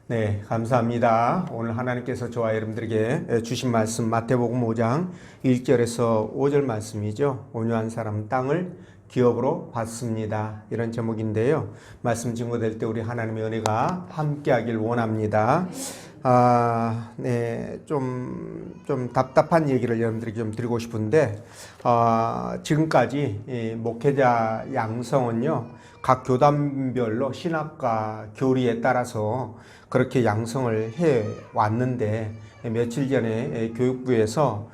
네, 감사합니다. 오늘 하나님께서 저와 여러분들에게 주신 말씀 마태복음 5장 1절에서 5절 말씀이죠. 온유한 사람은 땅을 기업으로 받습니다. 이런 제목인데요. 말씀 증거될 때 우리 하나님의 은혜가 함께하길 원합니다. 네, 좀 답답한 얘기를 여러분들에게 좀 드리고 싶은데, 지금까지 목회자 양성은요, 각 교단별로 신학과 교리에 따라서 그렇게 양성을 해 왔는데, 며칠 전에 교육부에서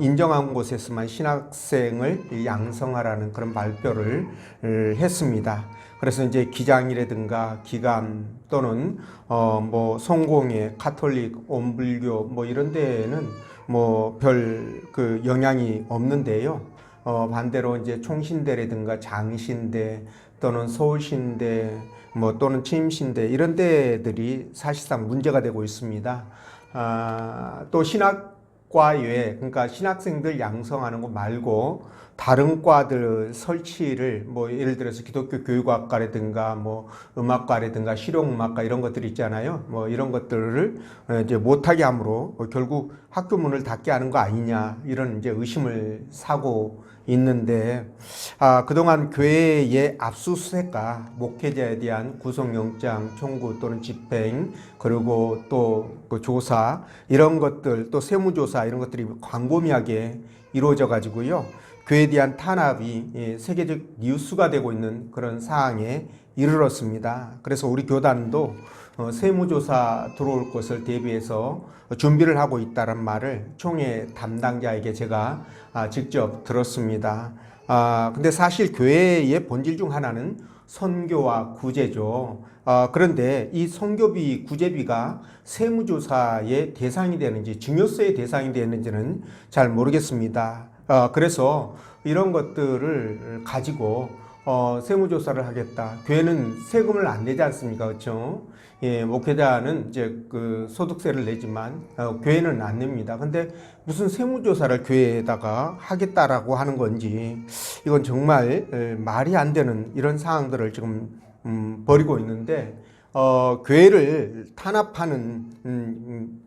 인정한 곳에서만 신학생을 양성하라는 그런 발표를 했습니다. 그래서 이제 기장이라든가 기감 또는 뭐 성공회, 카톨릭, 온불교 뭐 이런 데는 뭐 별 그 영향이 없는데요. 반대로 이제 총신대라든가 장신대 또는 서울신대 뭐 또는 침신대 이런 데들이 사실상 문제가 되고 있습니다. 또 신학과 외에 그러니까 신학생들 양성하는 거 말고 다른 과들 설치를 뭐 예를 들어서 기독교 교육학과라든가 뭐 음악과라든가 실용음악과 이런 것들 있잖아요. 뭐 이런 것들을 이제 못하게 함으로 결국 학교 문을 닫게 하는 거 아니냐 이런 이제 의심을 사고 있는데 그동안 교회의 압수수색과 목회자에 대한 구속영장 청구 또는 집행 그리고 또 그 조사 이런 것들 또 세무조사 이런 것들이 광범위하게 이루어져 가지고요. 교회에 대한 탄압이 세계적 뉴스가 되고 있는 그런 상황에 이르렀습니다. 그래서 우리 교단도 세무조사 들어올 것을 대비해서 준비를 하고 있다는 말을 총회 담당자에게 제가 직접 들었습니다. 근데 사실 교회의 본질 중 하나는 선교와 구제죠. 그런데 이 선교비, 구제비가 세무조사의 대상이 되는지 증여세의 대상이 되는지는 잘 모르겠습니다. 그래서 이런 것들을 가지고 세무조사를 하겠다. 교회는 세금을 안 내지 않습니까? 그렇죠? 예, 목회자는 이제 그 소득세를 내지만 교회는 안 냅니다. 근데 무슨 세무조사를 교회에다가 하겠다라고 하는 건지 이건 정말 말이 안 되는 이런 상황들을 지금 벌이고 있는데 교회를 탄압하는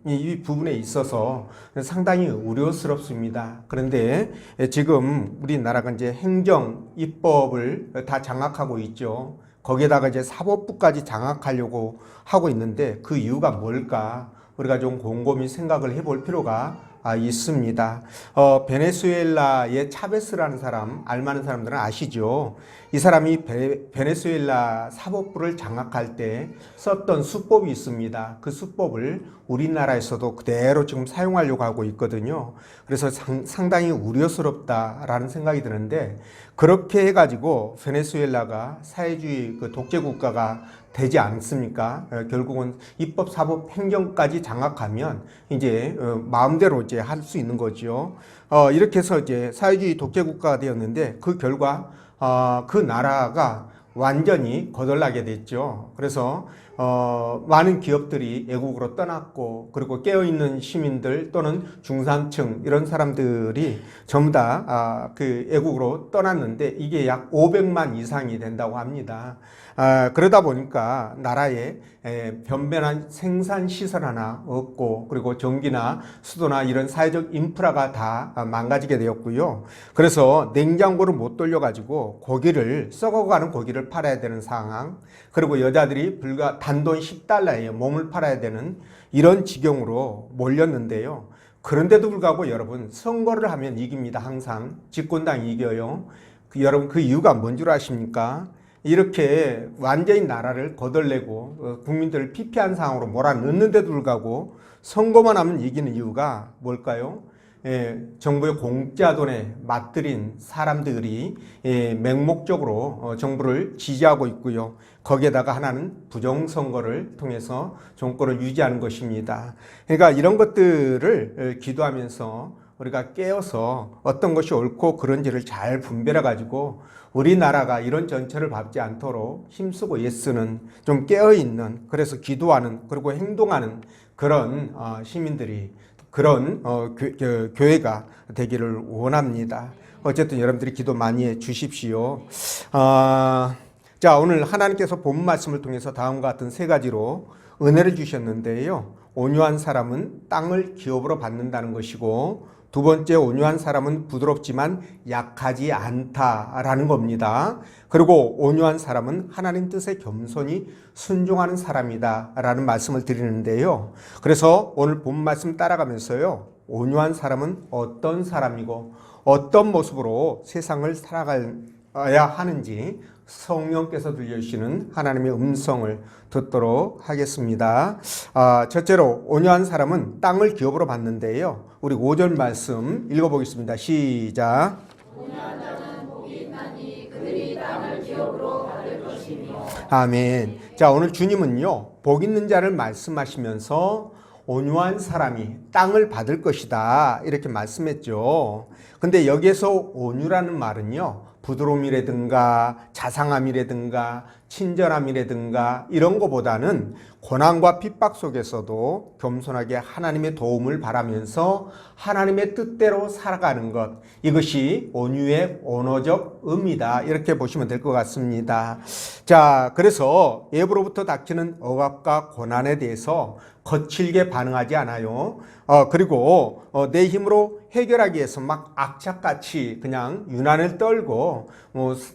이 부분에 있어서 상당히 우려스럽습니다. 그런데 지금 우리나라가 이제 행정, 입법을 다 장악하고 있죠. 거기에다가 이제 사법부까지 장악하려고 하고 있는데 그 이유가 뭘까? 우리가 좀 곰곰이 생각을 해볼 필요가 있습니다. 베네수엘라의 차베스라는 사람, 알만한 사람들은 아시죠? 이 사람이 베네수엘라 사법부를 장악할 때 썼던 수법이 있습니다. 그 수법을 우리나라에서도 그대로 지금 사용하려고 하고 있거든요. 그래서 상당히 우려스럽다라는 생각이 드는데 그렇게 해가지고 베네수엘라가 사회주의 그 독재 국가가 되지 않습니까? 결국은 입법, 사법, 행정까지 장악하면 이제 마음대로 이제 할 수 있는 거죠. 이렇게 해서 이제 사회주의 독재 국가가 되었는데 그 결과 그 나라가 완전히 거덜나게 됐죠. 그래서 많은 기업들이 외국으로 떠났고 그리고 깨어있는 시민들 또는 중산층 이런 사람들이 전부 다 그 외국으로 떠났는데 이게 약 500만 이상이 된다고 합니다. 그러다 보니까 나라에 변변한 생산 시설 하나 없고 그리고 전기나 수도나 이런 사회적 인프라가 다 망가지게 되었고요. 그래서 냉장고를 못 돌려가지고 썩어가는 고기를 팔아야 되는 상황 그리고 여자들이 불과 단돈 10달러에 몸을 팔아야 되는 이런 지경으로 몰렸는데요. 그런데도 불구하고 여러분 선거를 하면 이깁니다. 항상 집권당이 이겨요. 여러분 그 이유가 뭔 줄 아십니까? 이렇게 완전히 나라를 거덜내고 국민들을 피폐한 상황으로 몰아넣는데도 불구하고 선거만 하면 이기는 이유가 뭘까요? 정부의 공짜 돈에 맞들인 사람들이 맹목적으로 정부를 지지하고 있고요. 거기에다가 하나는 부정선거를 통해서 정권을 유지하는 것입니다. 그러니까 이런 것들을 기도하면서 우리가 깨어서 어떤 것이 옳고 그런지를 잘 분별해 가지고 우리나라가 이런 전철을 밟지 않도록 힘쓰고 애쓰는 좀 깨어있는 그래서 기도하는 그리고 행동하는 그런 시민들이 그런 교회가 되기를 원합니다. 어쨌든 여러분들이 기도 많이 해 주십시오. 자, 오늘 하나님께서 본 말씀을 통해서 다음과 같은 세 가지로 은혜를 주셨는데요. 온유한 사람은 땅을 기업으로 받는다는 것이고, 두 번째, 온유한 사람은 부드럽지만 약하지 않다라는 겁니다. 그리고 온유한 사람은 하나님 뜻에 겸손히 순종하는 사람이다 라는 말씀을 드리는데요. 그래서 오늘 본 말씀 따라가면서요, 온유한 사람은 어떤 사람이고 어떤 모습으로 세상을 살아가야 하는지 성령께서 들려주시는 하나님의 음성을 듣도록 하겠습니다. 첫째로 온유한 사람은 땅을 기업으로 받는데요. 우리 5절 말씀 읽어보겠습니다. 시작. 온유한 자는 복이 있나니 그들이 땅을 기업으로 받을 것이며. 아멘. 자, 오늘 주님은요, 복 있는 자를 말씀하시면서 온유한 사람이 땅을 받을 것이다 이렇게 말씀했죠. 근데 여기에서 온유라는 말은요, 부드러움이라든가 자상함이라든가 친절함이라든가 이런 것보다는 고난과 핍박 속에서도 겸손하게 하나님의 도움을 바라면서 하나님의 뜻대로 살아가는 것, 이것이 온유의 언어적 의미다 이렇게 보시면 될 것 같습니다. 자, 그래서 외부로부터 닥치는 억압과 고난에 대해서 거칠게 반응하지 않아요. 그리고 내 힘으로 해결하기 위해서 막 악착같이 그냥 유난을 떨고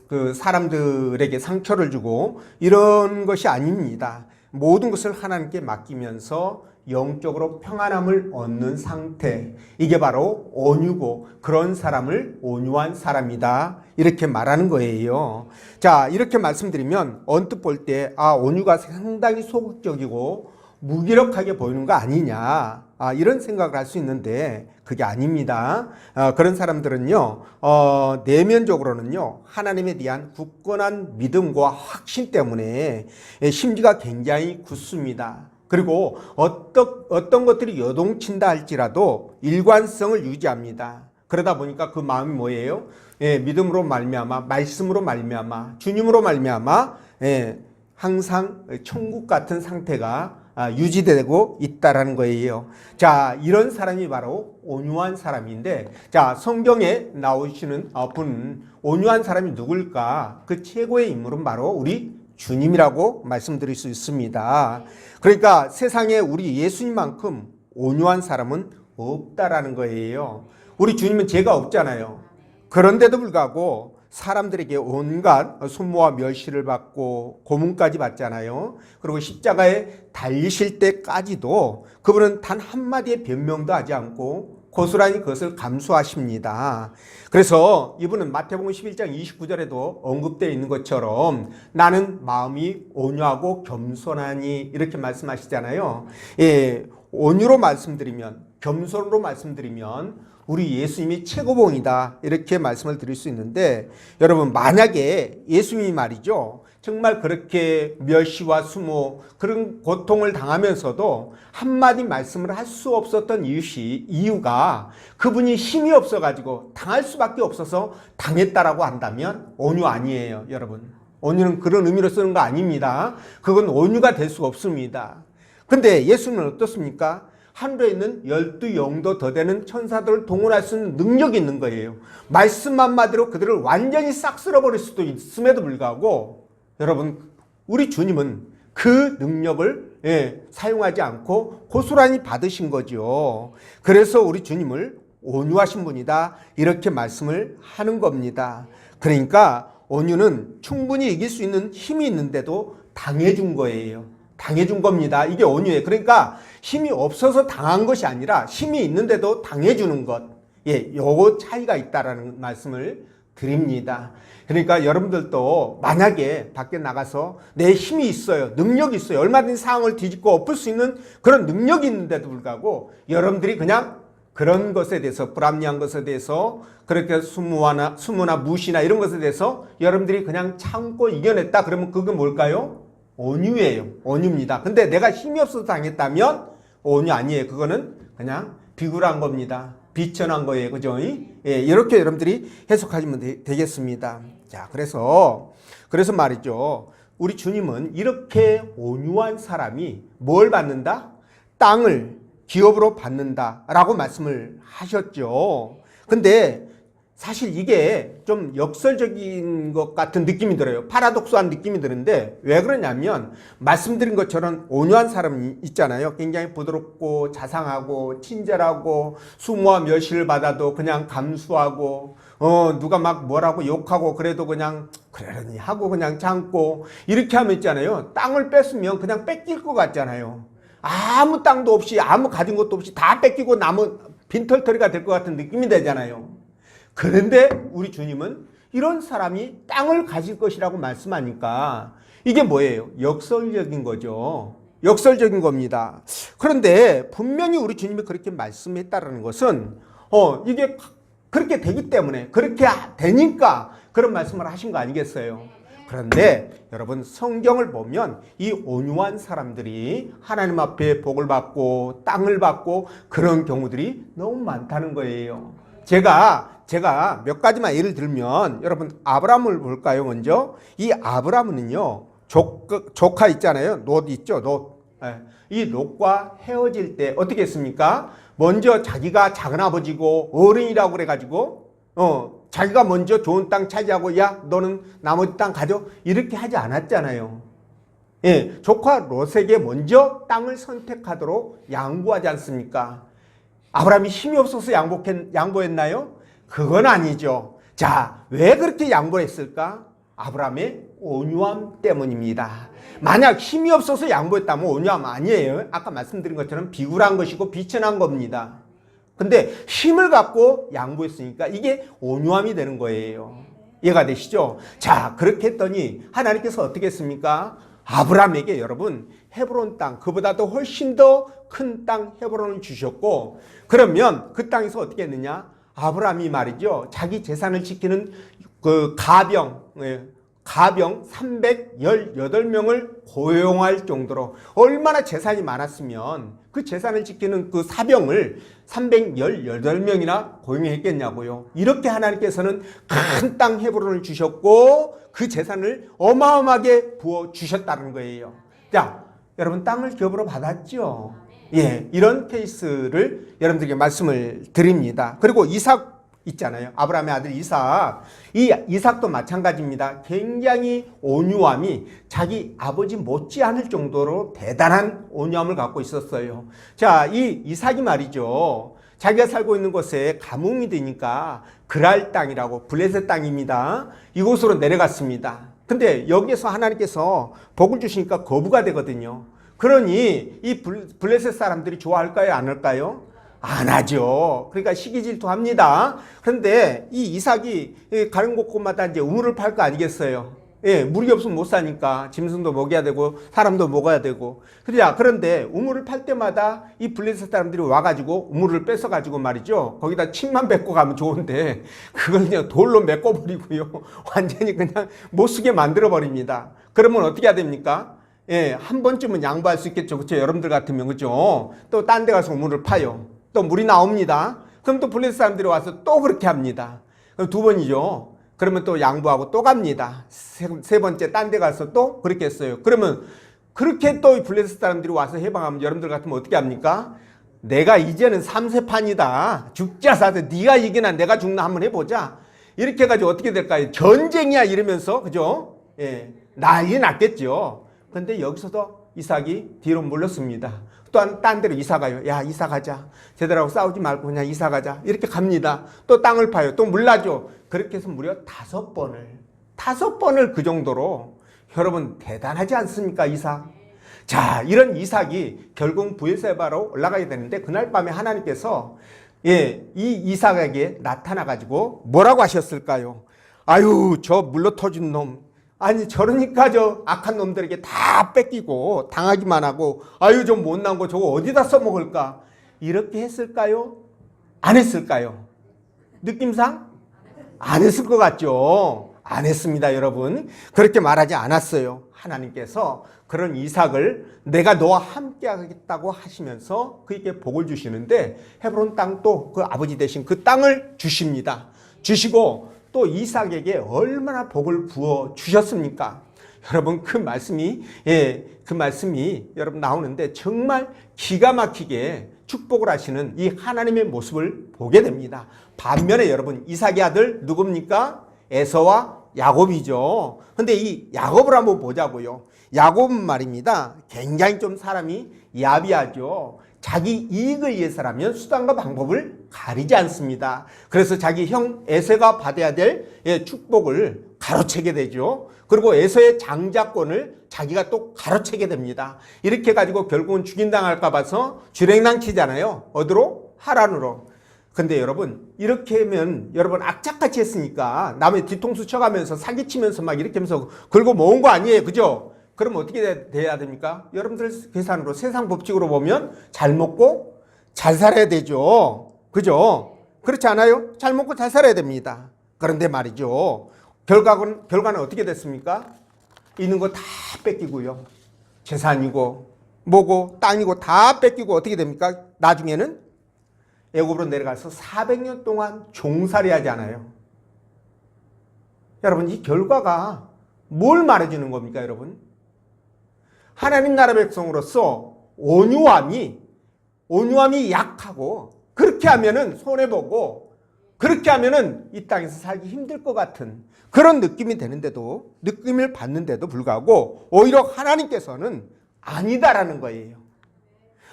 그 사람들에게 상처를 주고 이런 것이 아닙니다. 모든 것을 하나님께 맡기면서 영적으로 평안함을 얻는 상태, 이게 바로 온유고, 그런 사람을 온유한 사람이다 이렇게 말하는 거예요. 자, 이렇게 말씀드리면 언뜻 볼 때 온유가 상당히 소극적이고 무기력하게 보이는 거 아니냐, 이런 생각을 할 수 있는데 그게 아닙니다. 그런 사람들은요, 내면적으로는요, 하나님에 대한 굳건한 믿음과 확신 때문에 심지가 굉장히 굳습니다. 그리고 어떤 것들이 요동친다 할지라도 일관성을 유지합니다. 그러다 보니까 그 마음이 뭐예요? 믿음으로 말미암아, 말씀으로 말미암아, 주님으로 말미암아 항상 천국 같은 상태가 유지되고 있다라는 거예요. 자, 이런 사람이 바로 온유한 사람인데, 자, 성경에 나오시는 분, 온유한 사람이 누굴까? 그 최고의 인물은 바로 우리 주님이라고 말씀드릴 수 있습니다. 그러니까 세상에 우리 예수님만큼 온유한 사람은 없다라는 거예요. 우리 주님은 죄가 없잖아요. 그런데도 불구하고 사람들에게 온갖 수모와 멸시를 받고 고문까지 받잖아요. 그리고 십자가에 달리실 때까지도 그분은 단 한마디의 변명도 하지 않고 고스란히 그것을 감수하십니다. 그래서 이분은 마태복음 11장 29절에도 언급되어 있는 것처럼 나는 마음이 온유하고 겸손하니 이렇게 말씀하시잖아요. 온유로 말씀드리면, 겸손으로 말씀드리면 우리 예수님이 최고봉이다 이렇게 말씀을 드릴 수 있는데, 여러분 만약에 예수님이 말이죠, 정말 그렇게 멸시와 수모 그런 고통을 당하면서도 한마디 말씀을 할 수 없었던 이유가 그분이 힘이 없어가지고 당할 수밖에 없어서 당했다라고 한다면 온유 아니에요. 여러분, 온유는 그런 의미로 쓰는 거 아닙니다. 그건 온유가 될 수가 없습니다. 근데 예수님은 어떻습니까? 하늘에 있는 12영도 더 되는 천사들을 동원할 수 있는 능력이 있는 거예요. 말씀 한마디로 그들을 완전히 싹 쓸어버릴 수도 있음에도 불구하고 여러분, 우리 주님은 그 능력을 사용하지 않고 고스란히 받으신 거죠. 그래서 우리 주님을 온유하신 분이다 이렇게 말씀을 하는 겁니다. 그러니까 온유는 충분히 이길 수 있는 힘이 있는데도 당해준 거예요. 당해준 겁니다. 이게 온유예요. 그러니까 힘이 없어서 당한 것이 아니라 힘이 있는데도 당해주는 것, 요거 차이가 있다라는 말씀을 드립니다. 그러니까 여러분들도 만약에 밖에 나가서 내 힘이 있어요, 능력이 있어요, 얼마든지 상황을 뒤집고 엎을 수 있는 그런 능력이 있는데도 불구하고 여러분들이 그냥 그런 것에 대해서, 불합리한 것에 대해서, 그렇게 수모나 무시나 이런 것에 대해서 여러분들이 그냥 참고 이겨냈다 그러면 그게 뭘까요? 온유예요. 온유입니다. 근데 내가 힘이 없어서 당했다면 온유 아니에요. 그거는 그냥 비굴한 겁니다. 비천한 거예요. 그죠? 이렇게 여러분들이 해석하시면 되겠습니다. 자, 그래서 말이죠. 우리 주님은 이렇게 온유한 사람이 뭘 받는다? 땅을 기업으로 받는다라고 말씀을 하셨죠. 근데 사실 이게 좀 역설적인 것 같은 느낌이 들어요. 파라독스한 느낌이 드는데 왜 그러냐면 말씀드린 것처럼 온유한 사람이 있잖아요. 굉장히 부드럽고 자상하고 친절하고 수모와 멸시를 받아도 그냥 감수하고 누가 막 뭐라고 욕하고 그래도 그냥 그러려니 하고 그냥 참고 이렇게 하면 있잖아요. 땅을 뺏으면 그냥 뺏길 것 같잖아요. 아무 땅도 없이 아무 가진 것도 없이 다 뺏기고 남은 빈털터리가 될 것 같은 느낌이 되잖아요. 그런데 우리 주님은 이런 사람이 땅을 가질 것이라고 말씀하니까 이게 뭐예요? 역설적인 거죠. 역설적인 겁니다. 그런데 분명히 우리 주님이 그렇게 말씀했다는 것은 이게 그렇게 되기 때문에 그렇게 되니까 그런 말씀을 하신 거 아니겠어요? 그런데 여러분 성경을 보면 이 온유한 사람들이 하나님 앞에 복을 받고 땅을 받고 그런 경우들이 너무 많다는 거예요. 제가 몇 가지만 예를 들면 여러분 아브라함을 볼까요? 먼저 이 아브라함은요 조카 있잖아요. 롯 있죠. 롯. 이 롯과 헤어질 때 어떻게 했습니까? 먼저 자기가 작은아버지고 어른이라고 그래가지고 자기가 먼저 좋은 땅 차지하고 야 너는 나머지 땅 가져 이렇게 하지 않았잖아요. 예, 조카 롯에게 먼저 땅을 선택하도록 양보하지 않습니까? 아브라함이 힘이 없어서 양보했나요? 그건 아니죠. 자, 왜 그렇게 양보했을까? 아브라함의 온유함 때문입니다. 만약 힘이 없어서 양보했다면 온유함 아니에요. 아까 말씀드린 것처럼 비굴한 것이고 비천한 겁니다. 근데 힘을 갖고 양보했으니까 이게 온유함이 되는 거예요. 이해가 되시죠? 자, 그렇게 했더니 하나님께서 어떻게 했습니까? 아브라함에게 여러분 헤브론 땅, 그보다도 훨씬 더 큰 땅 헤브론을 주셨고, 그러면 그 땅에서 어떻게 했느냐? 아브라함이 말이죠, 자기 재산을 지키는 그 가병 318명을 고용할 정도로 얼마나 재산이 많았으면 그 재산을 지키는 그 사병을 318명이나 고용했겠냐고요. 이렇게 하나님께서는 큰 땅 헤브론을 주셨고 그 재산을 어마어마하게 부어 주셨다는 거예요. 자, 여러분 땅을 기업으로 받았죠. 예, 이런 케이스를 여러분들에게 말씀을 드립니다. 그리고 이삭 있잖아요. 아브라함의 아들 이삭. 이 이삭도 마찬가지입니다. 굉장히 온유함이 자기 아버지 못지않을 정도로 대단한 온유함을 갖고 있었어요. 자, 이 이삭이 말이죠. 자기가 살고 있는 곳에 가뭄이 되니까 그랄 땅이라고 블레셋 땅입니다. 이곳으로 내려갔습니다. 근데 여기에서 하나님께서 복을 주시니까 거부가 되거든요. 그러니 이 블레셋 사람들이 좋아할까요? 안 할까요? 안 하죠. 그러니까 시기 질투합니다. 그런데 이 이삭이 가는 곳곳마다 이제 우물을 팔 거 아니겠어요? 예, 물이 없으면 못 사니까 짐승도 먹여야 되고 사람도 먹어야 되고. 그런데 우물을 팔 때마다 이 블레셋 사람들이 와가지고 우물을 뺏어가지고 말이죠. 거기다 침만 뱉고 가면 좋은데 그걸 그냥 돌로 메꿔버리고요. 완전히 그냥 못 쓰게 만들어버립니다. 그러면 어떻게 해야 됩니까? 예, 한 번쯤은 양보할 수 있겠죠. 그렇죠? 여러분들 같으면, 그죠? 또 딴 데 가서 우물을 파요. 또 물이 나옵니다. 그럼 또 블레셋 사람들이 와서 또 그렇게 합니다. 그럼 두 번이죠. 그러면 또 양보하고 또 갑니다. 세 번째 딴 데 가서 또 그렇게 했어요. 그러면 그렇게 또 블레셋 사람들이 와서 해방하면 여러분들 같으면 어떻게 합니까? 내가 이제는 3세판이다. 죽자 사자. 네가 이기나 내가 죽나 한번 해보자. 이렇게 해가지고 어떻게 될까요? 전쟁이야 이러면서, 그죠? 예, 난리 났겠죠. 근데 여기서도 이삭이 뒤로 물렀습니다. 또 딴 데로 이사 가요. 야, 이사 가자. 쟤들하고 싸우지 말고 그냥 이사 가자. 이렇게 갑니다. 또 땅을 파요. 또 물라줘. 그렇게 해서 무려 5번을 그 정도로. 여러분 대단하지 않습니까, 이삭? 자, 이런 이삭이 결국 브엘세바로 올라가게 되는데 그날 밤에 하나님께서 이 이삭에게 나타나가지고 뭐라고 하셨을까요? 아유, 저 물러 터진 놈. 아니, 저러니까 저 악한 놈들에게 다 뺏기고 당하기만 하고, 아유, 저 못난 거 저거 어디다 써먹을까? 이렇게 했을까요? 안 했을까요? 느낌상? 안 했을 것 같죠? 안 했습니다, 여러분. 그렇게 말하지 않았어요. 하나님께서 그런 이삭을 내가 너와 함께 하겠다고 하시면서 그에게 복을 주시는데 헤브론 땅도 그 아버지 대신 그 땅을 주십니다. 주시고 또 이삭에게 얼마나 복을 부어 주셨습니까? 여러분 그 말씀이 여러분 나오는데 정말 기가 막히게 축복을 하시는 이 하나님의 모습을 보게 됩니다. 반면에 여러분 이삭의 아들 누굽니까? 에서와 야곱이죠. 근데 이 야곱을 한번 보자고요. 야곱은 말입니다. 굉장히 좀 사람이 야비하죠. 자기 이익을 위해서라면 수단과 방법을 가리지 않습니다. 그래서 자기 형 에서가 받아야 될 축복을 가로채게 되죠. 그리고 에서의 장자권을 자기가 또 가로채게 됩니다. 이렇게 가지고 결국은 죽임당할까 봐서 주랭랑 치잖아요. 어디로? 하란으로. 근데 여러분 이렇게 하면 여러분 악착같이 했으니까 남의 뒤통수 쳐가면서 사기치면서 막 이렇게 하면서 긁어 모은 거 아니에요. 그죠? 그럼 어떻게 돼야 됩니까? 여러분들 계산으로 세상 법칙으로 보면 잘 먹고 잘 살아야 되죠. 그죠? 그렇지 않아요? 잘 먹고 잘 살아야 됩니다. 그런데 말이죠. 결과는 어떻게 됐습니까? 있는 거 다 뺏기고요. 재산이고 뭐고 땅이고 다 뺏기고 어떻게 됩니까? 나중에는 애굽으로 내려가서 400년 동안 종살이 하지 않아요. 여러분 이 결과가 뭘 말해주는 겁니까 여러분? 하나님 나라 백성으로서 온유함이 약하고 그렇게 하면은 손해보고 그렇게 하면은 이 땅에서 살기 힘들 것 같은 그런 느낌이 되는데도 느낌을 받는데도 불구하고 오히려 하나님께서는 아니다라는 거예요.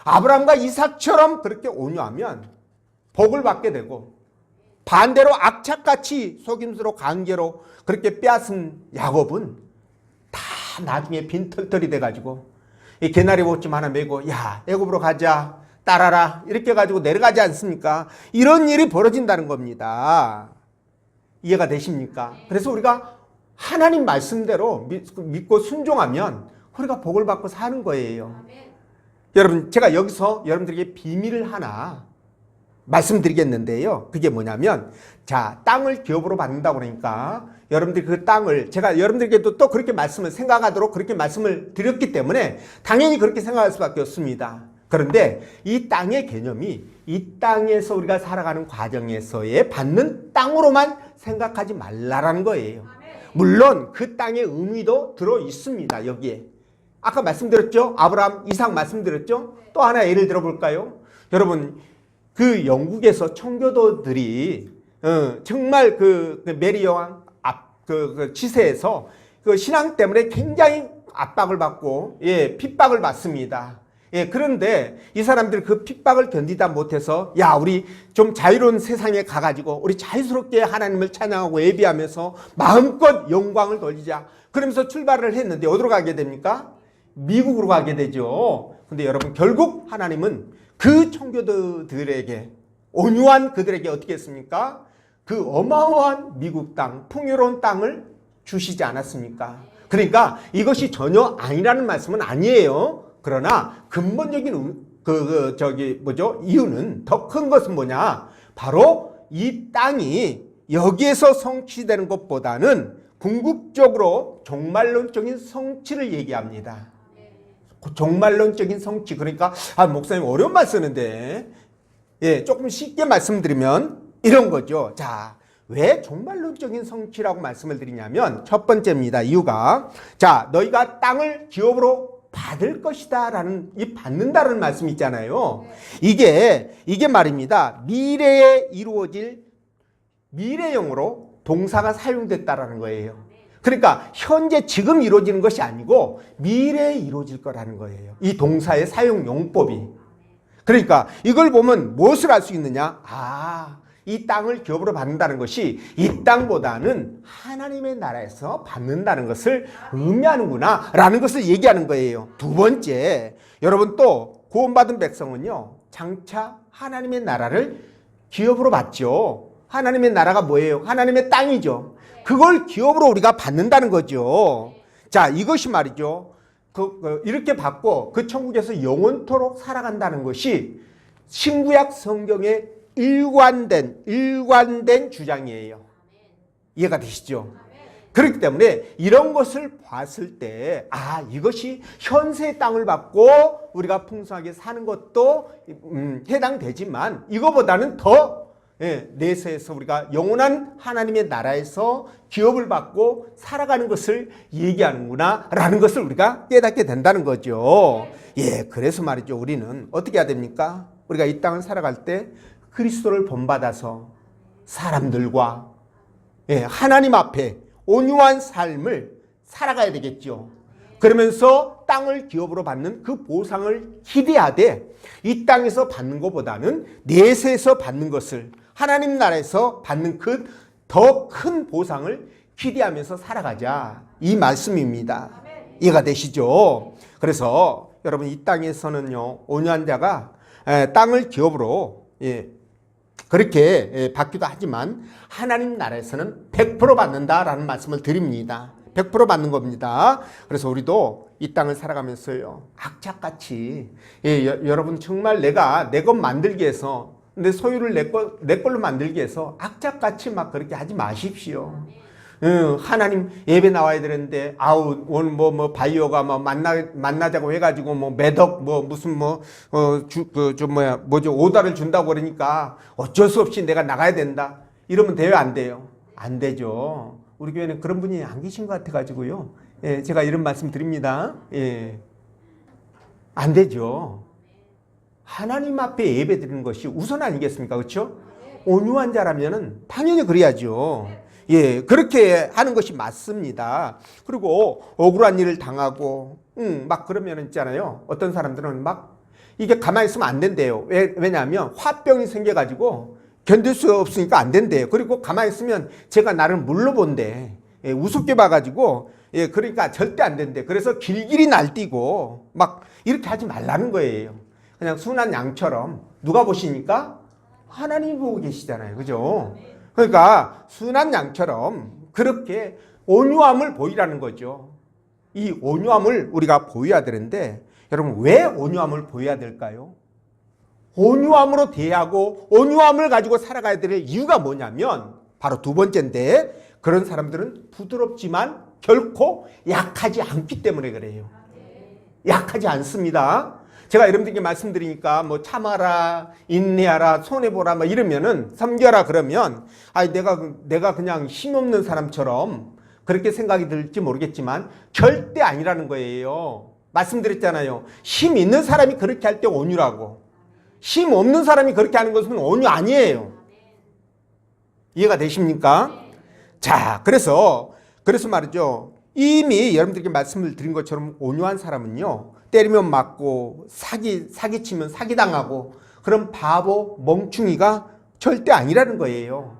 아브라함과 이삭처럼 그렇게 온유하면 복을 받게 되고 반대로 악착같이 속임수로 관계로 그렇게 빼앗은 야곱은 다 나중에 빈털털이 돼가지고 이 개나리 옷좀 하나 메고 야 애굽으로 가자 따라라 이렇게 해가지고 내려가지 않습니까? 이런 일이 벌어진다는 겁니다. 이해가 되십니까? 그래서 우리가 하나님 말씀대로 믿고 순종하면 우리가 복을 받고 사는 거예요. 여러분 제가 여기서 여러분들에게 비밀을 하나 말씀드리겠는데요. 그게 뭐냐면 자 땅을 기업으로 받는다고 그러니까 여러분들이 그 땅을 제가 여러분들에게도 또 그렇게 말씀을 생각하도록 그렇게 말씀을 드렸기 때문에 당연히 그렇게 생각할 수밖에 없습니다. 그런데 이 땅의 개념이 이 땅에서 우리가 살아가는 과정에서의 받는 땅으로만 생각하지 말라라는 거예요. 물론 그 땅의 의미도 들어 있습니다. 여기에 아까 말씀드렸죠. 아브라함, 이삭 말씀드렸죠. 또 하나 예를 들어볼까요? 여러분 그 영국에서 청교도들이 정말 그 메리 여왕 그 치세에서 그 신앙 때문에 굉장히 압박을 받고 핍박을 받습니다. 그런데 이 사람들이 그 핍박을 견디다 못해서 야 우리 좀 자유로운 세상에 가가지고 우리 자유스럽게 하나님을 찬양하고 예비하면서 마음껏 영광을 돌리자 그러면서 출발을 했는데 어디로 가게 됩니까? 미국으로 가게 되죠. 근데 여러분 결국 하나님은 그 청교도들에게 온유한 그들에게 어떻게 했습니까? 그 어마어마한 미국 땅 풍요로운 땅을 주시지 않았습니까? 그러니까 이것이 전혀 아니라는 말씀은 아니에요. 그러나 근본적인 이유는 더 큰 것은 뭐냐? 바로 이 땅이 여기에서 성취되는 것보다는 궁극적으로 종말론적인 성취를 얘기합니다. 종말론적인 성취. 그러니까 목사님 어려운 말 쓰는데 조금 쉽게 말씀드리면 이런 거죠. 자, 왜 종말론적인 성취라고 말씀을 드리냐면 첫 번째입니다. 이유가 자 너희가 땅을 기업으로 받을 것이다 라는 이 받는다는 말씀 있잖아요. 이게 말입니다. 미래에 이루어질 미래형으로 동사가 사용됐다라는 거예요. 그러니까 현재 지금 이루어지는 것이 아니고 미래에 이루어질 거라는 거예요. 이 동사의 사용 용법이. 그러니까 이걸 보면 무엇을 알 수 있느냐? 이 땅을 기업으로 받는다는 것이 이 땅보다는 하나님의 나라에서 받는다는 것을 의미하는구나 라는 것을 얘기하는 거예요. 두 번째, 여러분 또 구원받은 백성은요 장차 하나님의 나라를 기업으로 받죠. 하나님의 나라가 뭐예요? 하나님의 땅이죠. 그걸 기업으로 우리가 받는다는 거죠. 자, 이것이 말이죠. 이렇게 받고 그 천국에서 영원토록 살아간다는 것이 신구약 성경의 일관된 주장이에요. 이해가 되시죠? 그렇기 때문에 이런 것을 봤을 때 이것이 현세의 땅을 받고 우리가 풍성하게 사는 것도 해당되지만 이거보다는 더 내세에서 우리가 영원한 하나님의 나라에서 기업을 받고 살아가는 것을 얘기하는구나 라는 것을 우리가 깨닫게 된다는 거죠. 그래서 말이죠. 우리는 어떻게 해야 됩니까? 우리가 이 땅을 살아갈 때 그리스도를 본받아서 사람들과 하나님 앞에 온유한 삶을 살아가야 되겠죠. 그러면서 땅을 기업으로 받는 그 보상을 기대하되 이 땅에서 받는 것보다는 내세에서 받는 것을 하나님 나라에서 받는 그 더 큰 보상을 기대하면서 살아가자 이 말씀입니다. 이해가 되시죠? 그래서 여러분 이 땅에서는요 온유한 자가 땅을 기업으로 그렇게 받기도 하지만 하나님 나라에서는 100% 받는다라는 말씀을 드립니다. 100% 받는 겁니다. 그래서 우리도 이 땅을 살아가면서요 악착같이 여러분 정말 내가 내 것 만들기 위해서 내 소유를 내 걸로 만들기 위해서 악착같이 막 그렇게 하지 마십시오. 하나님 예배 나와야 되는데 오늘 뭐 바이오가 뭐 만나자고 해가지고 뭐 매덕 뭐 무슨 오다를 준다고 그러니까 어쩔 수 없이 내가 나가야 된다 이러면 돼요 안 돼요? 안 되죠. 우리 교회는 그런 분이 안 계신 것 같아가지고요. 제가 이런 말씀 드립니다. 안 되죠. 하나님 앞에 예배 드리는 것이 우선 아니겠습니까? 그렇죠? 온유한 자라면은 당연히 그래야죠. 그렇게 하는 것이 맞습니다. 그리고 억울한 일을 당하고, 막 그러면 있잖아요. 어떤 사람들은 막 이게 가만히 있으면 안 된대요. 왜냐하면 화병이 생겨가지고 견딜 수 없으니까 안 된대요. 그리고 가만히 있으면 제가 나를 물러본대. 우습게 봐가지고, 그러니까 절대 안 된대. 그래서 길길이 날뛰고 막 이렇게 하지 말라는 거예요. 그냥 순한 양처럼 누가 보시니까 하나님이 보고 계시잖아요. 그죠? 그러니까 순한 양처럼 그렇게 온유함을 보이라는 거죠. 이 온유함을 우리가 보여야 되는데 여러분 왜 온유함을 보여야 될까요? 온유함으로 대하고 온유함을 가지고 살아가야 될 이유가 뭐냐면 바로 두 번째인데 그런 사람들은 부드럽지만 결코 약하지 않기 때문에 그래요. 약하지 않습니다. 제가 여러분들께 말씀드리니까 뭐 참아라, 인내하라, 손해보라 막 이러면은 섬겨라 그러면 내가 그냥 힘없는 사람처럼 그렇게 생각이 들지 모르겠지만 절대 아니라는 거예요. 말씀드렸잖아요. 힘 있는 사람이 그렇게 할 때 온유라고. 힘 없는 사람이 그렇게 하는 것은 온유 아니에요. 이해가 되십니까? 자, 그래서 말이죠. 이미 여러분들께 말씀을 드린 것처럼 온유한 사람은요. 때리면 맞고 사기치면 사기당하고 그런 바보 멍충이가 절대 아니라는 거예요.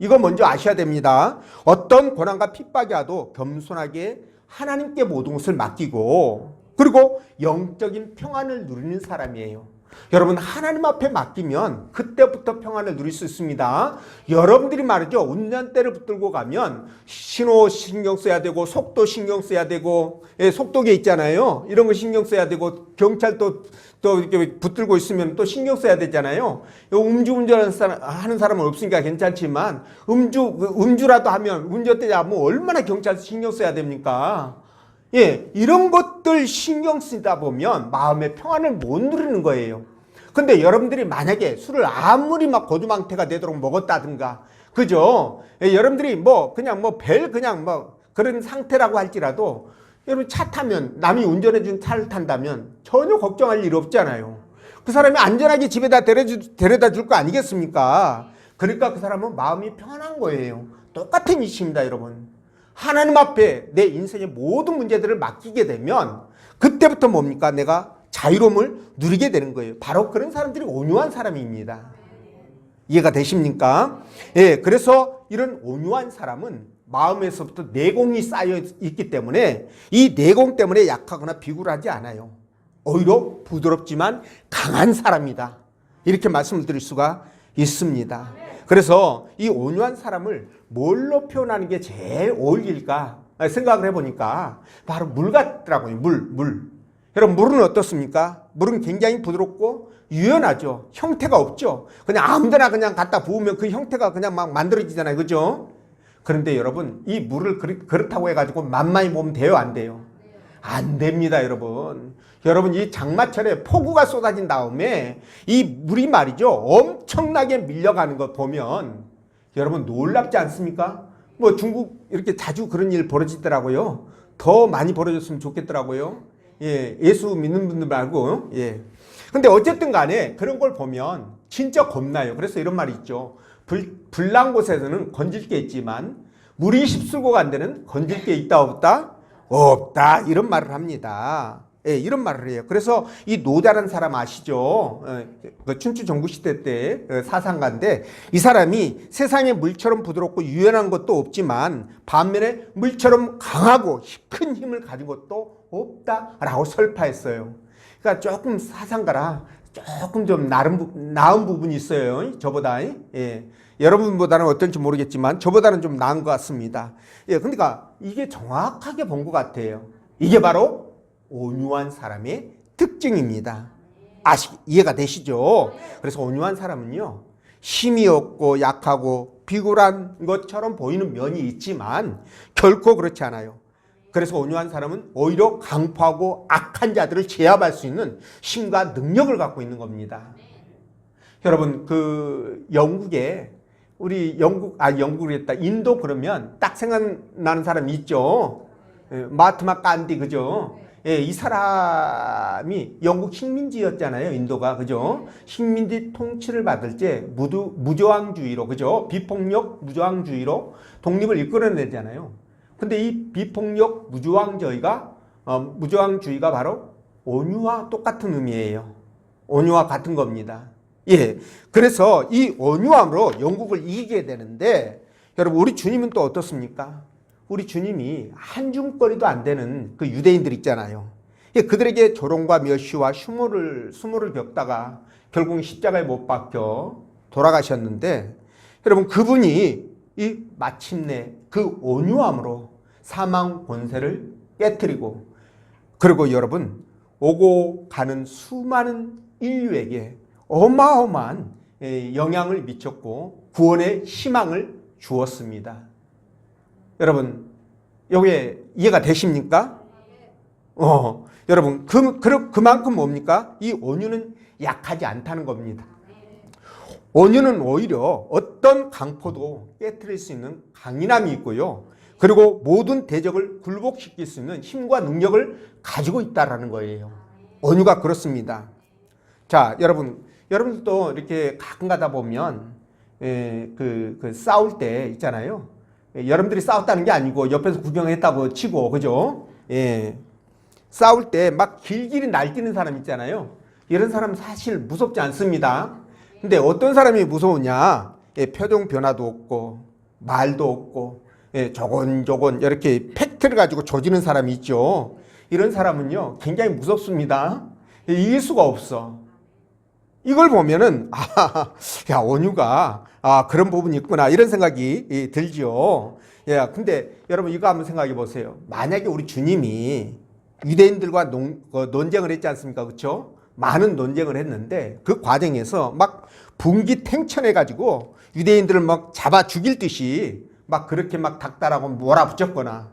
이거 먼저 아셔야 됩니다. 어떤 고난과 핍박이 와도 겸손하게 하나님께 모든 것을 맡기고 그리고 영적인 평안을 누리는 사람이에요. 여러분 하나님 앞에 맡기면 그때부터 평안을 누릴 수 있습니다. 여러분들이 말이죠. 운전대를 붙들고 가면 신호 신경 써야 되고 속도 신경 써야 되고 속도계 있잖아요. 이런 거 신경 써야 되고 경찰도 또 이렇게 붙들고 있으면 또 신경 써야 되잖아요. 음주운전하는 사람은 없으니까 괜찮지만 음주라도 하면 운전대자 뭐 얼마나 경찰 신경 써야 됩니까? 이런 것들 신경 쓰다 보면 마음의 평안을 못 누리는 거예요. 근데 여러분들이 만약에 술을 아무리 막 고주망태가 되도록 먹었다든가, 그죠? 여러분들이 그냥 그런 상태라고 할지라도 여러분 차 타면 남이 운전해준 차를 탄다면 전혀 걱정할 일 없잖아요. 그 사람이 안전하게 집에다 데려다 줄 거 아니겠습니까? 그러니까 그 사람은 마음이 편한 거예요. 똑같은 이치입니다, 여러분. 하나님 앞에 내 인생의 모든 문제들을 맡기게 되면 그때부터 뭡니까? 내가 자유로움을 누리게 되는 거예요. 바로 그런 사람들이 온유한 사람입니다. 이해가 되십니까? 그래서 이런 온유한 사람은 마음에서부터 내공이 쌓여 있기 때문에 이 내공 때문에 약하거나 비굴하지 않아요. 오히려 부드럽지만 강한 사람이다. 이렇게 말씀을 드릴 수가 있습니다. 그래서 이 온유한 사람을 뭘로 표현하는 게 제일 어울릴까 생각을 해보니까 바로 물 같더라고요. 물. 여러분 물은 어떻습니까? 물은 굉장히 부드럽고 유연하죠. 형태가 없죠. 그냥 아무데나 그냥 갖다 부으면 그 형태가 그냥 막 만들어지잖아요. 그죠? 그런데 여러분 이 물을 그렇다고 해가지고 만만히 보면 돼요? 안 돼요? 안 됩니다, 여러분. 여러분 이 장마철에 폭우가 쏟아진 다음에 이 물이 말이죠. 엄청나게 밀려가는 거 보면 여러분 놀랍지 않습니까? 뭐 중국 이렇게 자주 그런 일 벌어지더라고요. 더 많이 벌어졌으면 좋겠더라고요. 예수 믿는 분들 말고. 근데 어쨌든 간에 그런 걸 보면 진짜 겁나요. 그래서 이런 말이 있죠. 불난 곳에서는 건질 게 있지만 물이 휩쓸고 간 데는 건질 게 있다 없다? 없다. 이런 말을 합니다. 예, 이런 말을 해요. 그래서 이 노자라는 사람 아시죠? 그 춘추 전국시대 때 사상가인데 이 사람이 세상에 물처럼 부드럽고 유연한 것도 없지만 반면에 물처럼 강하고 큰 힘을 가진 것도 없다라고 설파했어요. 그러니까 조금 사상가라 조금 좀 나은 부분이 있어요. 저보다. 예. 여러분보다는 어떨지 모르겠지만 저보다는 좀 나은 것 같습니다. 예, 그러니까 이게 정확하게 본 것 같아요. 이게 바로 온유한 사람의 특징입니다. 이해가 되시죠? 그래서 온유한 사람은요, 힘이 없고 약하고 비굴한 것처럼 보이는 면이 있지만 결코 그렇지 않아요. 그래서 온유한 사람은 오히려 강포하고 악한 자들을 제압할 수 있는 힘과 능력을 갖고 있는 겁니다. 여러분, 그 영국에 영국을 했다. 인도 그러면 딱 생각나는 사람이 있죠. 마하트마 간디, 그죠? 예, 이 사람이 영국 식민지였잖아요. 인도가, 그죠? 식민지 통치를 받을 때 무저항주의로, 그죠? 비폭력 무저항주의로 독립을 이끌어내잖아요. 근데 이 비폭력 무저항주의가 바로 온유와 똑같은 의미예요. 온유와 같은 겁니다. 예. 그래서 이 온유함으로 영국을 이기게 되는데 여러분 우리 주님은 또 어떻습니까? 우리 주님이 한줌거리도 안 되는 그 유대인들 있잖아요. 예, 그들에게 조롱과 멸시와 수모를 겪다가 결국 십자가에 못 박혀 돌아가셨는데 여러분 그분이 마침내 그 온유함으로 사망 권세를 깨뜨리고 그리고 여러분 오고 가는 수많은 인류에게 어마어마한 영향을 미쳤고 구원의 희망을 주었습니다. 여러분 여기에 이해가 되십니까? 여러분 그만큼 뭡니까? 이 온유는 약하지 않다는 겁니다. 온유는 오히려 어떤 강포도 깨트릴 수 있는 강인함이 있고요. 그리고 모든 대적을 굴복시킬 수 있는 힘과 능력을 가지고 있다라는 거예요. 온유가 그렇습니다. 자, 여러분들도 이렇게 가끔 가다 보면 싸울 때 있잖아요. 여러분들이 싸웠다는 게 아니고 옆에서 구경했다고 치고, 그죠? 예. 싸울 때 막 길길이 날뛰는 사람 있잖아요. 이런 사람은 사실 무섭지 않습니다. 근데 어떤 사람이 무서우냐? 표정 변화도 없고 말도 없고 조곤조곤 이렇게 팩트를 가지고 조지는 사람이 있죠. 이런 사람은요 굉장히 무섭습니다. 이길 수가 없어. 이걸 보면은 야 온유가 그런 부분이 있구나 이런 생각이 들죠. 예, 근데 여러분 이거 한번 생각해 보세요. 만약에 우리 주님이 유대인들과 논쟁을 했지 않습니까? 그렇죠? 많은 논쟁을 했는데 그 과정에서 막 분기탱천해 가지고 유대인들을 막 잡아 죽일 듯이 막 그렇게 막 닥달하고 몰아붙였거나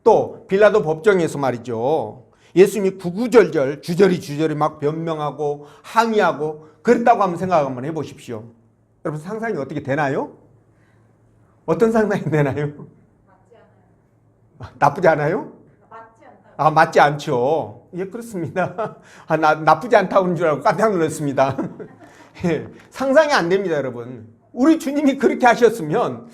또 빌라도 법정에서 말이죠. 예수님이 구구절절 주저리 막 변명하고 항의하고 그랬다고 한번 생각 한번 해보십시오. 여러분 상상이 어떻게 되나요? 어떤 상상이 되나요? 맞지 않아요. 나쁘지 않아요? 맞지 않다. 맞지 않죠. 예, 그렇습니다. 나쁘지 않다고 하는 줄 알고 깜짝 놀랐습니다. 예, 상상이 안 됩니다, 여러분. 우리 주님이 그렇게 하셨으면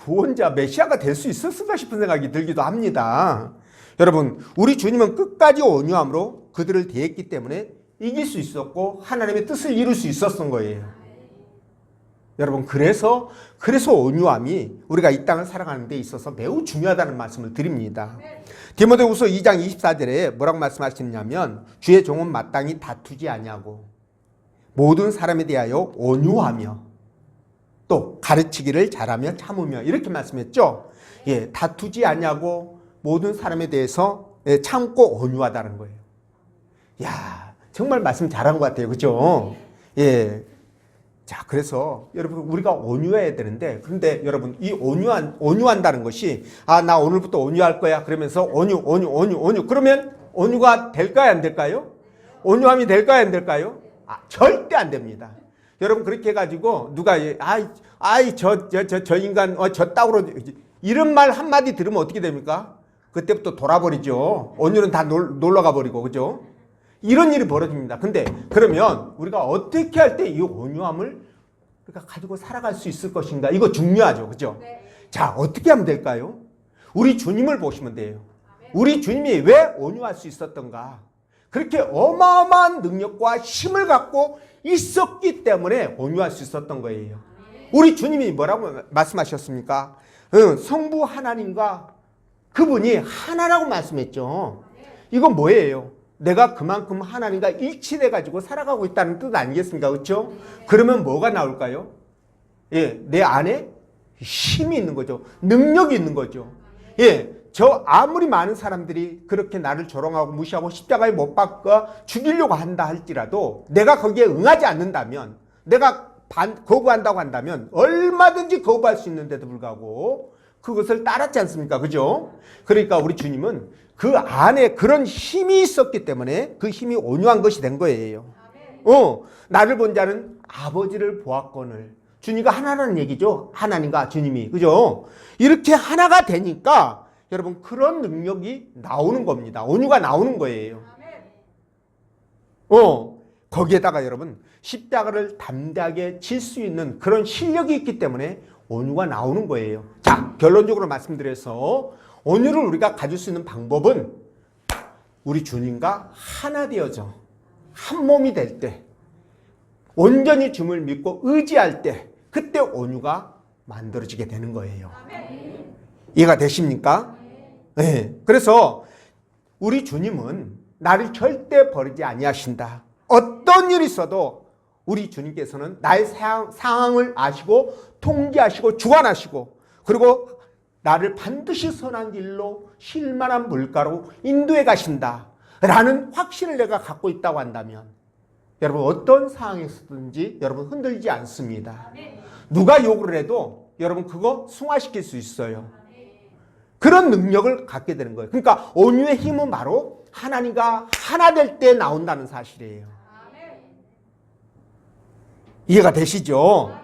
구원자 메시아가 될 수 있었을까 싶은 생각이 들기도 합니다. 여러분, 우리 주님은 끝까지 온유함으로 그들을 대했기 때문에 이길 수 있었고 하나님의 뜻을 이룰 수 있었던 거예요. 여러분, 그래서 온유함이 우리가 이 땅을 살아가는 데 있어서 매우 중요하다는 말씀을 드립니다. 디모데후서 2장 24절에 뭐라고 말씀하시냐면 주의 종은 마땅히 다투지 아니하고 모든 사람에 대하여 온유하며 또 가르치기를 잘하며 참으며 이렇게 말씀했죠. 예, 다투지 아니하고 모든 사람에 대해서 참고 온유하다는 거예요. 야, 정말 말씀 잘한 것 같아요. 그죠? 예. 자, 그래서 여러분 우리가 온유해야 되는데 그런데 여러분 이 온유한다는 것이 나 오늘부터 온유할 거야 그러면서 온유 그러면 온유가 될까요 안 될까요? 온유함이 될까요 안 될까요? 절대 안 됩니다. 여러분 그렇게 해가지고 누가 저 인간 저 따구로 이런 말 한마디 들으면 어떻게 됩니까? 그때부터 돌아버리죠. 온유는 다 놀러가 버리고 그죠? 이런 일이 벌어집니다. 근데 그러면 우리가 어떻게 할 때 이 온유함을 우리가 가지고 살아갈 수 있을 것인가? 이거 중요하죠. 그죠? 네. 자, 어떻게 하면 될까요? 우리 주님을 보시면 돼요. 우리 주님이 왜 온유할 수 있었던가? 그렇게 어마어마한 능력과 힘을 갖고 있었기 때문에 온유할 수 있었던 거예요. 우리 주님이 뭐라고 말씀하셨습니까? 성부 하나님과 그분이 하나라고 말씀했죠. 이건 뭐예요? 내가 그만큼 하나님과 일치돼 가지고 살아가고 있다는 뜻 아니겠습니까? 그렇죠? 그러면 뭐가 나올까요? 예, 내 안에 힘이 있는 거죠. 능력이 있는 거죠. 예, 저 아무리 많은 사람들이 그렇게 나를 조롱하고 무시하고 십자가에 못 박아 죽이려고 한다 할지라도 내가 거기에 응하지 않는다면, 내가 거부한다고 한다면 얼마든지 거부할 수 있는데도 불구하고 그것을 따랐지 않습니까? 그죠? 그러니까 우리 주님은 그 안에 그런 힘이 있었기 때문에 그 힘이 온유한 것이 된 거예요. 나를 본 자는 아버지를 보았거늘. 주님과 하나라는 얘기죠. 하나님과 주님이. 그죠? 이렇게 하나가 되니까 여러분 그런 능력이 나오는 겁니다. 온유가 나오는 거예요. 거기에다가 여러분 십자가를 담대하게 질 수 있는 그런 실력이 있기 때문에 온유가 나오는 거예요. 자, 결론적으로 말씀드려서 온유를 우리가 가질 수 있는 방법은 우리 주님과 하나 되어져 한 몸이 될 때, 온전히 주님을 믿고 의지할 때, 그때 온유가 만들어지게 되는 거예요. 이해가 되십니까? 네. 그래서 우리 주님은 나를 절대 버리지 아니하신다. 어떤 일이 있어도 우리 주님께서는 나의 상황을 아시고 통제하시고 주관하시고, 그리고 나를 반드시 선한 길로 쉴만한 물가로 인도해 가신다 라는 확신을 내가 갖고 있다고 한다면 여러분 어떤 상황에서든지 여러분 흔들리지 않습니다. 누가 욕을 해도 여러분 그거 승화시킬 수 있어요. 그런 능력을 갖게 되는 거예요. 그러니까 온유의 힘은 바로 하나님과 하나 될 때 나온다는 사실이에요. 이해가 되시죠?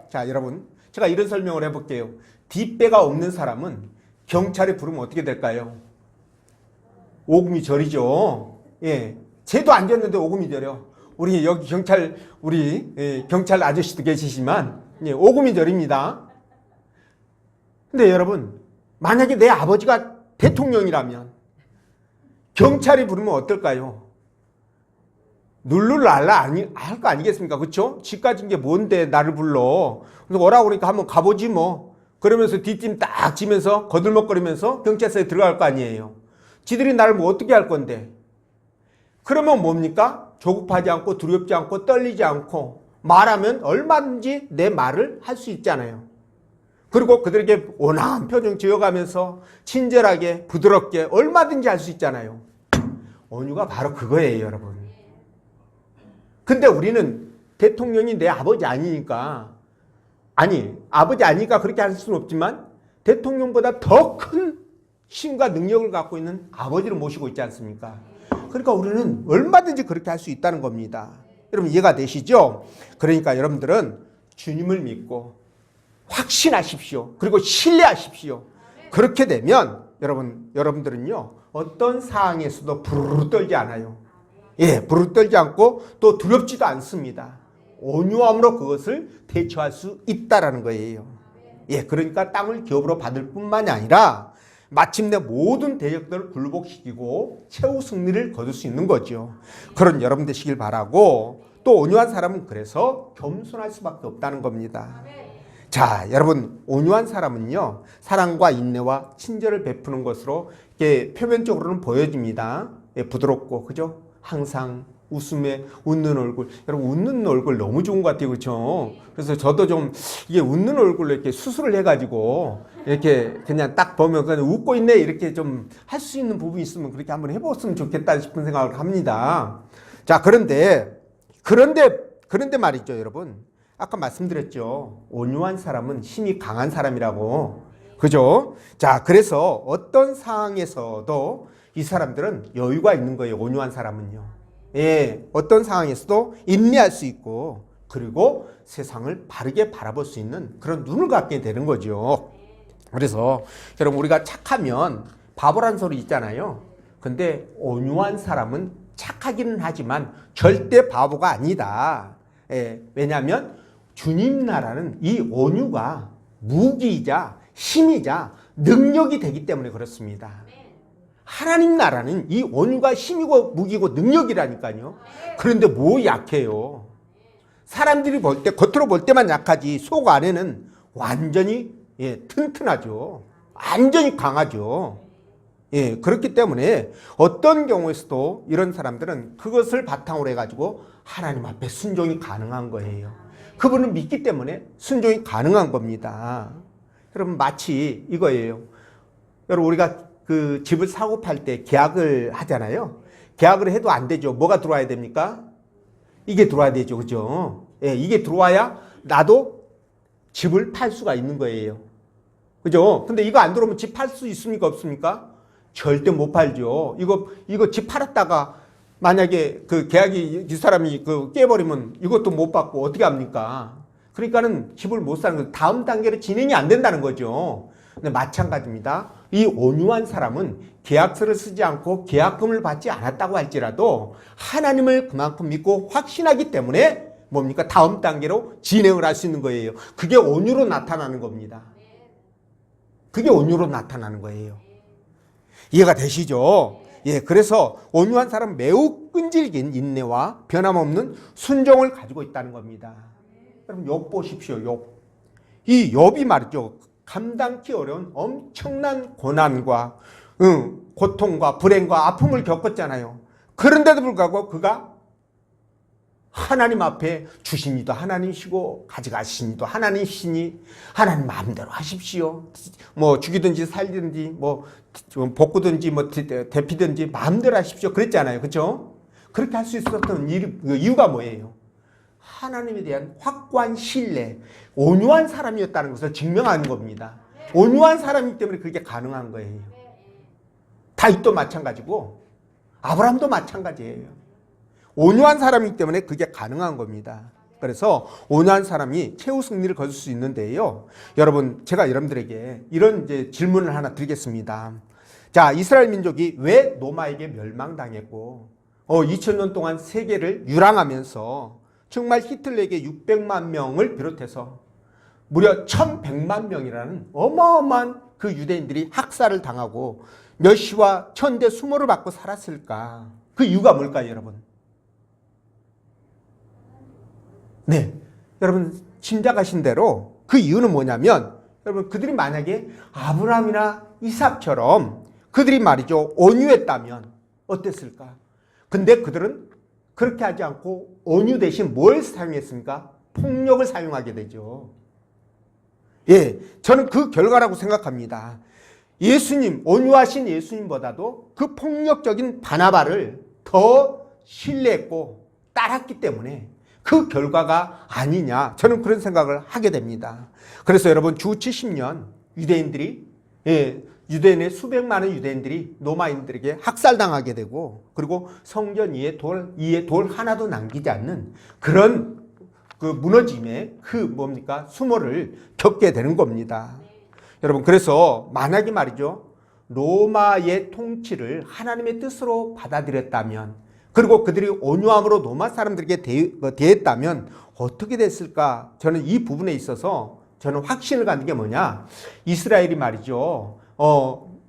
자, 여러분 제가 이런 설명을 해볼게요. 뒷배가 없는 사람은 경찰이 부르면 어떻게 될까요? 오금이 저리죠. 예, 죄도 안 졌는데 오금이 저려. 우리 여기 경찰 경찰 아저씨도 계시지만 오금이 저립니다. 근데 여러분 만약에 내 아버지가 대통령이라면 경찰이 부르면 어떨까요? 눌룰랄라 할 거 아니겠습니까? 그렇죠? 지 가진 게 뭔데 나를 불러. 그래서 오라고 그러니까 한번 가보지 뭐. 그러면서 뒷짐 딱 지면서 거들먹거리면서 경찰서에 들어갈 거 아니에요. 지들이 나를 뭐 어떻게 할 건데. 그러면 뭡니까? 조급하지 않고 두렵지 않고 떨리지 않고 말하면 얼마든지 내 말을 할 수 있잖아요. 그리고 그들에게 온화한 표정 지어가면서 친절하게 부드럽게 얼마든지 할 수 있잖아요. 온유가 바로 그거예요, 여러분. 근데 우리는 대통령이 내 아버지 아니니까, 아버지 아니니까 그렇게 할 수는 없지만 대통령보다 더 큰 힘과 능력을 갖고 있는 아버지를 모시고 있지 않습니까? 그러니까 우리는 얼마든지 그렇게 할 수 있다는 겁니다. 여러분 이해가 되시죠? 그러니까 여러분들은 주님을 믿고 확신하십시오. 그리고 신뢰하십시오. 그렇게 되면 여러분들은요 어떤 상황에서도 부르르 떨지 않아요. 예, 부르르 떨지 않고 또 두렵지도 않습니다. 온유함으로 그것을 대처할 수 있다라는 거예요. 예, 그러니까 땅을 기업으로 받을 뿐만이 아니라 마침내 모든 대적들을 굴복시키고 최후 승리를 거둘 수 있는 거죠. 그런 여러분 되시길 바라고, 또 온유한 사람은 그래서 겸손할 수밖에 없다는 겁니다. 자, 여러분 온유한 사람은요 사랑과 인내와 친절을 베푸는 것으로 이렇게 표면적으로는 보여집니다. 예, 부드럽고 그죠? 항상 웃음에 웃는 얼굴. 여러분 웃는 얼굴 너무 좋은 것 같아요. 그렇죠? 그래서 저도 좀 이게 웃는 얼굴로 이렇게 수술을 해가지고 이렇게 그냥 딱 보면 그냥 웃고 있네 이렇게 좀 할 수 있는 부분이 있으면 그렇게 한번 해봤으면 좋겠다 싶은 생각을 합니다. 자, 그런데 말이죠, 여러분. 아까 말씀드렸죠. 온유한 사람은 힘이 강한 사람이라고. 그죠? 자, 그래서 어떤 상황에서도 이 사람들은 여유가 있는 거예요. 온유한 사람은요. 예, 어떤 상황에서도 인내할 수 있고, 그리고 세상을 바르게 바라볼 수 있는 그런 눈을 갖게 되는 거죠. 그래서 여러분 우리가 착하면 바보란 소리 있잖아요. 근데 온유한 사람은 착하기는 하지만 절대 바보가 아니다. 예, 왜냐하면 주님 나라는 이 온유가 무기이자 힘이자 능력이 되기 때문에 그렇습니다. 하나님 나라는 이 온유가 힘이고 무기고 능력이라니까요. 그런데 뭐 약해요. 사람들이 볼 때 겉으로 볼 때만 약하지 속 안에는 완전히 튼튼하죠. 완전히 강하죠. 그렇기 때문에 어떤 경우에서도 이런 사람들은 그것을 바탕으로 해가지고 하나님 앞에 순종이 가능한 거예요. 그분을 믿기 때문에 순종이 가능한 겁니다. 여러분 마치 이거예요. 여러분 우리가 그 집을 사고 팔 때 계약을 하잖아요. 계약을 해도 안 되죠. 뭐가 들어와야 됩니까? 이게 들어와야 되죠. 그죠? 이게 들어와야 나도 집을 팔 수가 있는 거예요. 그죠? 근데 이거 안 들어오면 집 팔 수 있습니까? 없습니까? 절대 못 팔죠. 이거 집 팔았다가 만약에 그 계약이 이 사람이 그 깨버리면 이것도 못 받고 어떻게 합니까? 그러니까는 집을 못 사는 거예요. 다음 단계로 진행이 안 된다는 거죠. 근데 마찬가지입니다. 이 온유한 사람은 계약서를 쓰지 않고 계약금을 받지 않았다고 할지라도 하나님을 그만큼 믿고 확신하기 때문에 뭡니까? 다음 단계로 진행을 할 수 있는 거예요. 그게 온유로 나타나는 겁니다. 그게 온유로 나타나는 거예요. 이해가 되시죠? 그래서 온유한 사람은 매우 끈질긴 인내와 변함없는 순종을 가지고 있다는 겁니다. 여러분 욥 보십시오. 욥. 이 욥이 말이죠. 감당기 어려운 엄청난 고난과 고통과 불행과 아픔을 겪었잖아요. 그런데도 불구하고 그가 하나님 앞에 주신 이도 하나님이시고 가져가신 이도 하나님이시니 하나님 마음대로 하십시오. 뭐 죽이든지 살든지 뭐 볶든지 뭐 데피든지 마음대로 하십시오. 그랬잖아요. 그렇죠? 그렇게 할 수 있었던 이유가 뭐예요? 하나님에 대한 확고한 신뢰, 온유한 사람이었다는 것을 증명하는 겁니다. 온유한 사람이기 때문에 그게 가능한 거예요. 다윗도 마찬가지고 아브라함도 마찬가지예요. 온유한 사람이기 때문에 그게 가능한 겁니다. 그래서 온유한 사람이 최후 승리를 거둘 수 있는데요. 여러분, 제가 여러분들에게 이런 이제 질문을 하나 드리겠습니다. 자, 이스라엘 민족이 왜 로마에게 멸망당했고 2000년 동안 세계를 유랑하면서 정말 히틀러에게 600만 명을 비롯해서 무려 1100만 명이라는 어마어마한 그 유대인들이 학살을 당하고 멸시와 천대 수모를 받고 살았을까? 그 이유가 뭘까요, 여러분? 네, 여러분 짐작하신 대로 그 이유는 뭐냐면 여러분 그들이 만약에 아브라함이나 이삭처럼 그들이 말이죠 온유했다면 어땠을까? 근데 그들은 그렇게 하지 않고 온유 대신 뭘 사용했습니까? 폭력을 사용하게 되죠. 저는 그 결과라고 생각합니다. 예수님, 온유하신 예수님보다도 그 폭력적인 바나바를 더 신뢰했고 따랐기 때문에 그 결과가 아니냐, 저는 그런 생각을 하게 됩니다. 그래서 여러분 주 70년 유대인들이 유대인의 수백만의 유대인들이 로마인들에게 학살당하게 되고 그리고 성전 위에 돌 하나도 남기지 않는 그런 그 무너짐의 그 뭡니까? 수모를 겪게 되는 겁니다. 여러분 그래서 만약에 말이죠 로마의 통치를 하나님의 뜻으로 받아들였다면 그리고 그들이 온유함으로 로마 사람들에게 대했다면 어떻게 됐을까? 저는 이 부분에 있어서 저는 확신을 갖는 게 뭐냐? 이스라엘이 말이죠.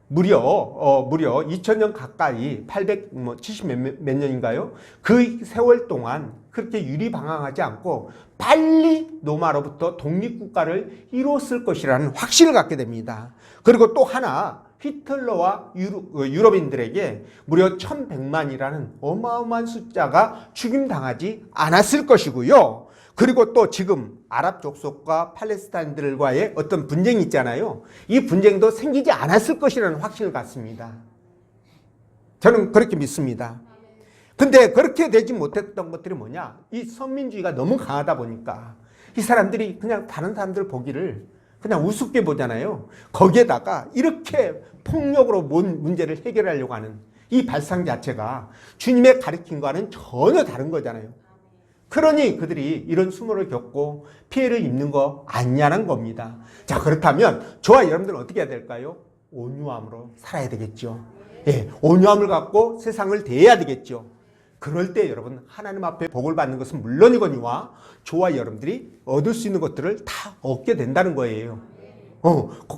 무려 2000년 가까이 870 몇 년인가요? 그 세월 동안 그렇게 유리방황하지 않고 빨리 로마로부터 독립국가를 이뤘을 것이라는 확신을 갖게 됩니다. 그리고 또 하나 히틀러와 유럽인들에게 무려 1100만이라는 어마어마한 숫자가 죽임당하지 않았을 것이고요. 그리고 또 지금 아랍 족속과 팔레스타인들과의 어떤 분쟁이 있잖아요. 이 분쟁도 생기지 않았을 것이라는 확신을 갖습니다. 저는 그렇게 믿습니다. 근데 그렇게 되지 못했던 것들이 뭐냐? 이 선민주의가 너무 강하다 보니까 이 사람들이 그냥 다른 사람들 보기를 그냥 우습게 보잖아요. 거기에다가 이렇게 폭력으로 문제를 해결하려고 하는 이 발상 자체가 주님의 가르침과는 전혀 다른 거잖아요. 그러니 그들이 이런 수모를 겪고 피해를 입는 거 아니냐는 겁니다. 자, 그렇다면 저와 여러분들은 어떻게 해야 될까요? 온유함으로 살아야 되겠죠. 온유함을 갖고 세상을 대해야 되겠죠. 그럴 때 여러분 하나님 앞에 복을 받는 것은 물론이거니와 저와 여러분들이 얻을 수 있는 것들을 다 얻게 된다는 거예요.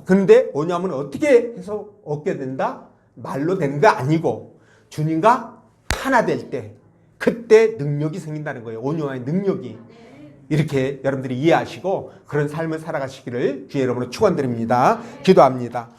근데 뭐냐면 어떻게 해서 얻게 된다? 말로 되는 거 아니고 주님과 하나 될 때 그때 능력이 생긴다는 거예요. 온유와의 능력이. 이렇게 여러분들이 이해하시고 그런 삶을 살아가시기를 주의 이름으로 축원드립니다. 기도합니다.